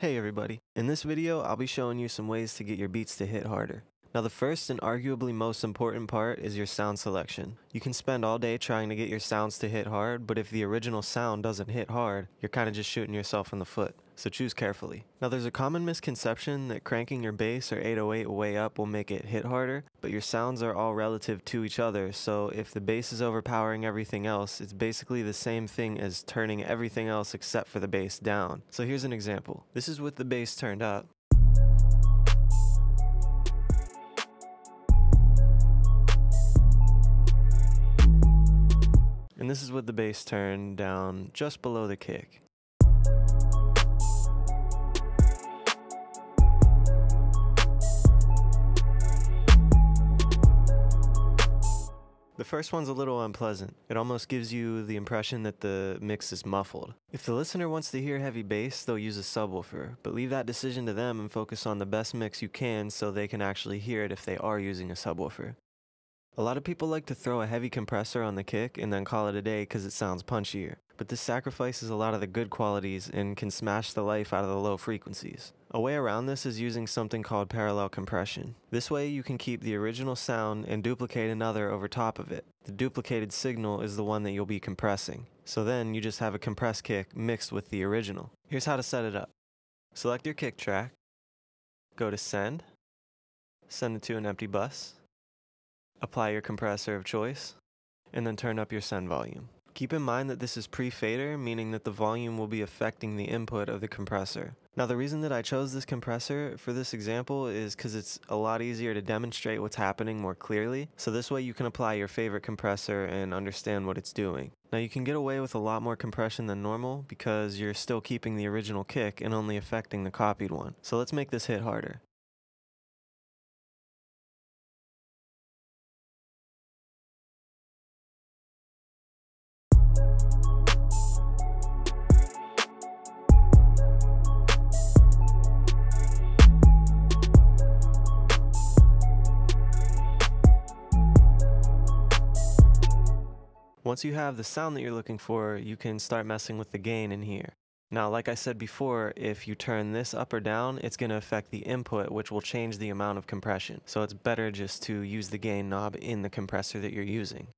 Hey everybody, in this video I'll be showing you some ways to get your beats to hit harder. Now the first and arguably most important part is your sound selection. You can spend all day trying to get your sounds to hit hard, but if the original sound doesn't hit hard, you're kinda just shooting yourself in the foot. So choose carefully. Now there's a common misconception that cranking your bass or 808 way up will make it hit harder, but your sounds are all relative to each other, so if the bass is overpowering everything else, it's basically the same thing as turning everything else except for the bass down. So here's an example. This is with the bass turned up. And this is with the bass turned down just below the kick. The first one's a little unpleasant. It almost gives you the impression that the mix is muffled. If the listener wants to hear heavy bass, they'll use a subwoofer, but leave that decision to them and focus on the best mix you can so they can actually hear it if they are using a subwoofer. A lot of people like to throw a heavy compressor on the kick and then call it a day because it sounds punchier, but this sacrifices a lot of the good qualities and can smash the life out of the low frequencies. A way around this is using something called parallel compression. This way you can keep the original sound and duplicate another over top of it. The duplicated signal is the one that you'll be compressing, so then you just have a compressed kick mixed with the original. Here's how to set it up. Select your kick track, go to send it to an empty bus, apply your compressor of choice, and then turn up your send volume. Keep in mind that this is pre-fader, meaning that the volume will be affecting the input of the compressor. Now the reason that I chose this compressor for this example is because it's a lot easier to demonstrate what's happening more clearly, so this way you can apply your favorite compressor and understand what it's doing. Now you can get away with a lot more compression than normal because you're still keeping the original kick and only affecting the copied one. So let's make this hit harder. Once you have the sound that you're looking for, you can start messing with the gain in here. Now, like I said before, if you turn this up or down, it's going to affect the input, which will change the amount of compression. So it's better just to use the gain knob in the compressor that you're using.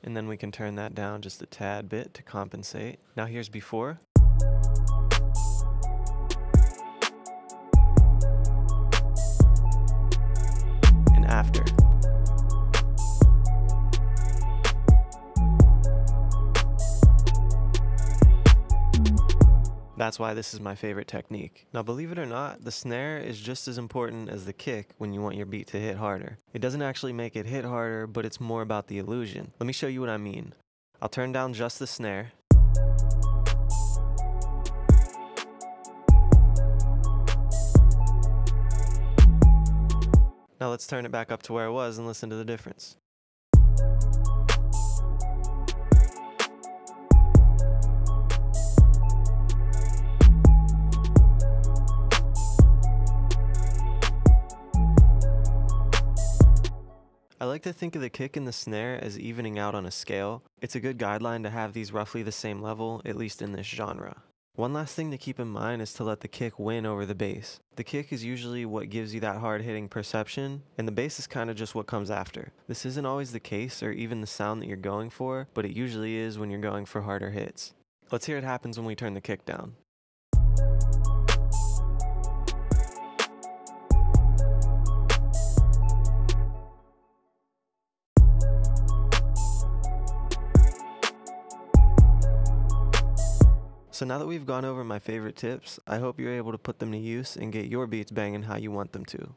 And then we can turn that down just a tad bit to compensate. Now here's before. And after. That's why this is my favorite technique. Now believe it or not, the snare is just as important as the kick when you want your beat to hit harder. It doesn't actually make it hit harder, but it's more about the illusion. Let me show you what I mean. I'll turn down just the snare. Now let's turn it back up to where it was and listen to the difference. I like to think of the kick and the snare as evening out on a scale. It's a good guideline to have these roughly the same level, at least in this genre. One last thing to keep in mind is to let the kick win over the bass. The kick is usually what gives you that hard-hitting perception, and the bass is kind of just what comes after. This isn't always the case or even the sound that you're going for, but it usually is when you're going for harder hits. Let's hear what happens when we turn the kick down. So now that we've gone over my favorite tips, I hope you're able to put them to use and get your beats banging how you want them to.